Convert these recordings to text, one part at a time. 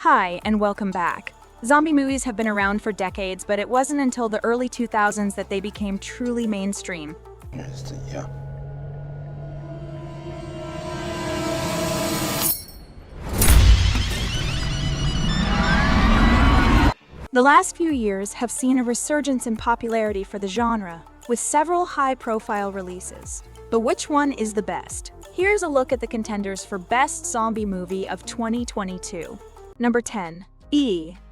Hi, and welcome back. Zombie movies have been around for decades, but it wasn't until the early 2000s that they became truly mainstream. The last few years have seen a resurgence in popularity for the genre, with several high-profile releases. But which one is the best? Here's a look at the contenders for Best Zombie Movie of 2022. Number 10.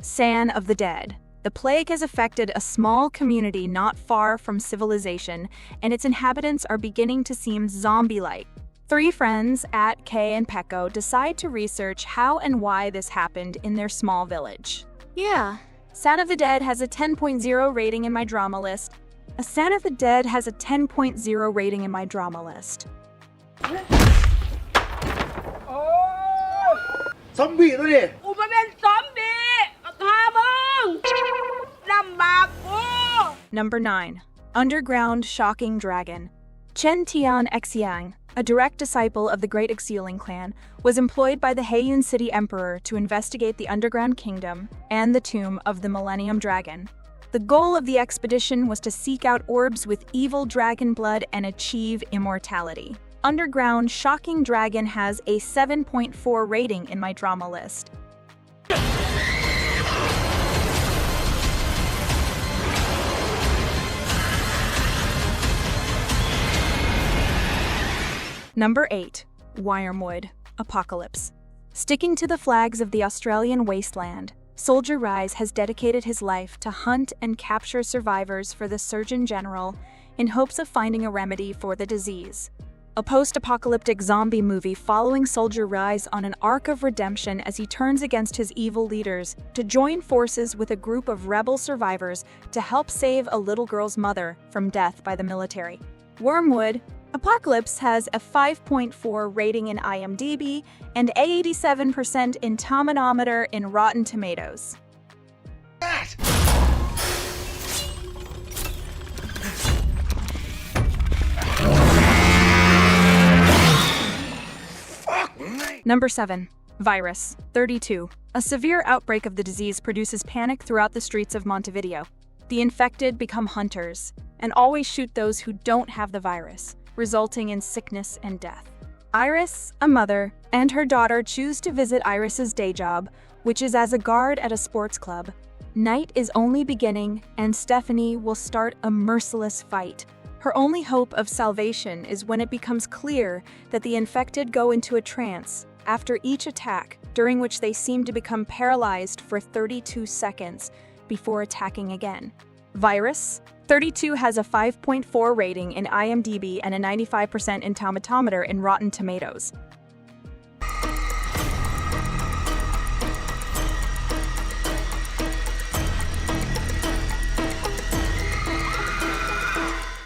Son of the Dead. The plague has affected a small community not far from civilization, and its inhabitants are beginning to seem zombie-like. Three friends, At, Kay, and Pecco, decide to research how and why this happened in their small village. Yeah, Son of the Dead has a 10.0 rating in my drama list. A Son of the Dead has a 10.0 rating in my drama list. Zombie ตัวดิ กูไม่เป็นซอมบี้ฆ่ามึงลำบากกู Number 9. Underground Shocking Dragon. Chen Tian Xiang, a direct disciple of the Great Exiliang clan, was employed by the Heiyun City Emperor to investigate the underground kingdom and the tomb of the Millennium Dragon. The goal of the expedition was to seek out orbs with evil dragon blood and achieve immortality. Underground Shocking Dragon has a 7.4 rating in my drama list. Number 8. Wormwood Apocalypse. Sticking to the flags of the Australian wasteland, Soldier Rise has dedicated his life to hunt and capture survivors for the Surgeon General in hopes of finding a remedy for the disease. A post-apocalyptic zombie movie following Soldier Rise on an arc of redemption as he turns against his evil leaders to join forces with a group of rebel survivors to help save a little girl's mother from death by the military. Wormwood Apocalypse has a 5.4 rating in IMDb and 87% in Tomatometer in Rotten Tomatoes. Number 7. Virus 32. A severe outbreak of the disease produces panic throughout the streets of Montevideo. The infected become hunters and always shoot those who don't have the virus, resulting in sickness and death. Iris, a mother, and her daughter choose to visit Iris's day job, which is as a guard at a sports club. Night is only beginning, and Stephanie will start a merciless fight. Her only hope of salvation is when it becomes clear that the infected go into a trance after each attack, during which they seem to become paralyzed for 32 seconds before attacking again. Virus 32 has a 5.4 rating in IMDb and a 95% in Tomatometer in Rotten Tomatoes.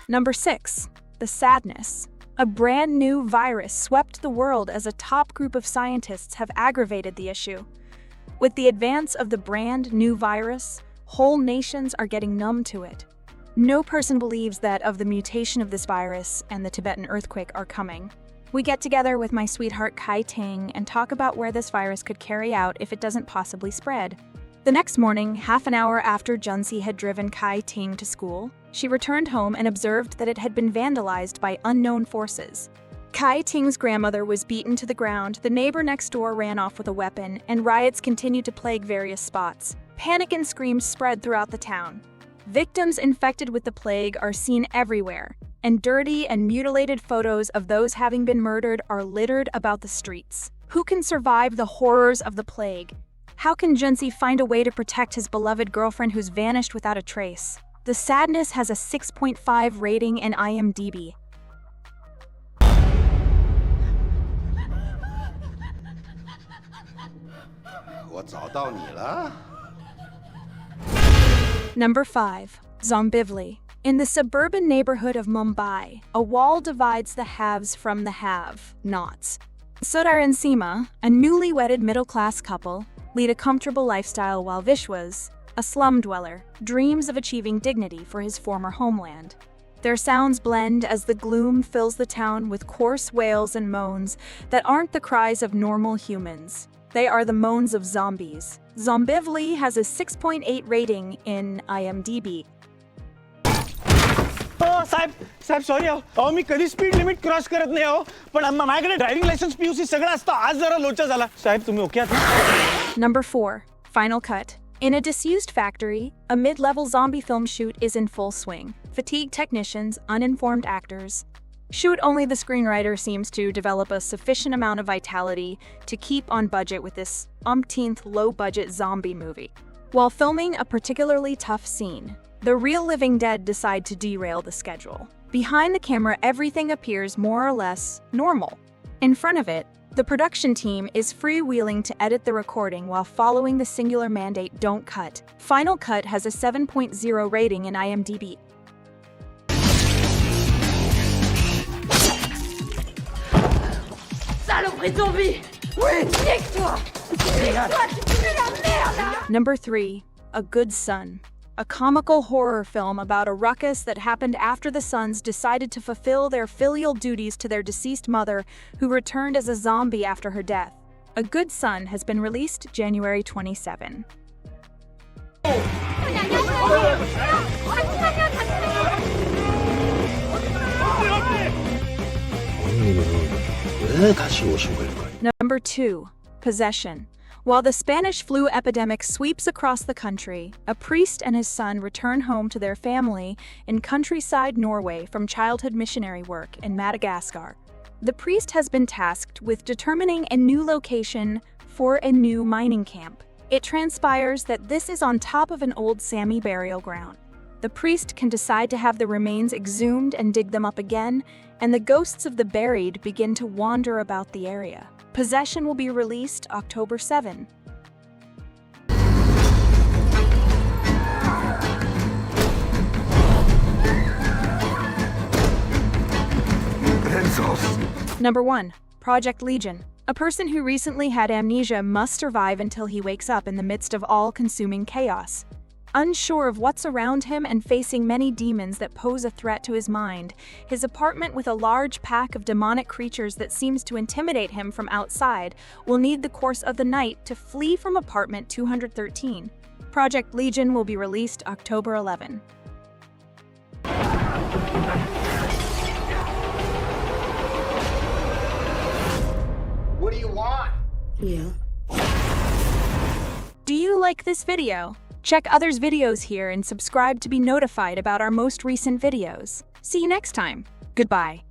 Number 6. The Sadness. A brand new virus swept the world as a top group of scientists have aggravated the issue. With the advance of the brand new virus, whole nations are getting numb to it. No person believes that of the mutation of this virus and the Tibetan earthquake are coming. We get together with my sweetheart Kai Ting and talk about where this virus could carry out if it doesn't possibly spread. The next morning, half an hour after Junsi had driven Kai Ting to school, she returned home and observed that it had been vandalized by unknown forces. Kai Ting's grandmother was beaten to the ground, the neighbor next door ran off with a weapon, and riots continued to plague various spots. Panic and screams spread throughout the town. Victims infected with the plague are seen everywhere, and dirty and mutilated photos of those having been murdered are littered about the streets. Who can survive the horrors of the plague? How can Junsi find a way to protect his beloved girlfriend who's vanished without a trace? The Sadness has a 6.5 rating in IMDb. Number 5. Zombivli. In the suburban neighborhood of Mumbai, a wall divides the haves from the have-nots. Sudhar and Seema, a newly wedded middle-class couple, lead a comfortable lifestyle while Vishwas, a slum dweller, dreams of achieving dignity for his former homeland. Their sounds blend as the gloom fills the town with coarse wails and moans that aren't the cries of normal humans. They are the moans of zombies. Zombively has a 6.8 rating in IMDb. साहेब sorry अहो मी कधी speed limit cross करत नाही अहो पण माझ्याकडे driving licence PUC सगळं असतं आज जरा लोचा झाला साहेब तुम्ही ओके आहात Number 4. Final cut. In a disused factory, a mid-level zombie film shoot is in full swing. Fatigued technicians, uninformed actors. Shoot only the screenwriter seems to develop a sufficient amount of vitality to keep on budget with this umpteenth low-budget zombie movie. While filming a particularly tough scene, the real living dead decide to derail the schedule. Behind the camera, everything appears more or less normal. In front of it, the production team is freewheeling to edit the recording while following the singular mandate don't cut. Final Cut has a 7.0 rating in IMDb. Saloperie de zombie! Oui! Nique-toi! Nique-toi, tu pues la merde! Number 3. A Good Son. A comical horror film about a ruckus that happened after the sons decided to fulfill their filial duties to their deceased mother, who returned as a zombie after her death. A Good Son has been released January 27. Number 2. Possession. While the Spanish flu epidemic sweeps across the country, a priest and his son return home to their family in countryside Norway from childhood missionary work in Madagascar. The priest has been tasked with determining a new location for a new mining camp. It transpires that this is on top of an old Sami burial ground. The priest can decide to have the remains exhumed and dig them up again, and the ghosts of the buried begin to wander about the area. Possession will be released October 7. Number 1. Project Legion. A person who recently had amnesia must survive until he wakes up in the midst of all-consuming chaos. Unsure of what's around him and facing many demons that pose a threat to his mind, his apartment with a large pack of demonic creatures that seems to intimidate him from outside will need the course of the night to flee from apartment 213. Project Legion will be released October 11. What do you want? Yeah. Do you like this video? Check others' videos here and subscribe to be notified about our most recent videos. See you next time. Goodbye.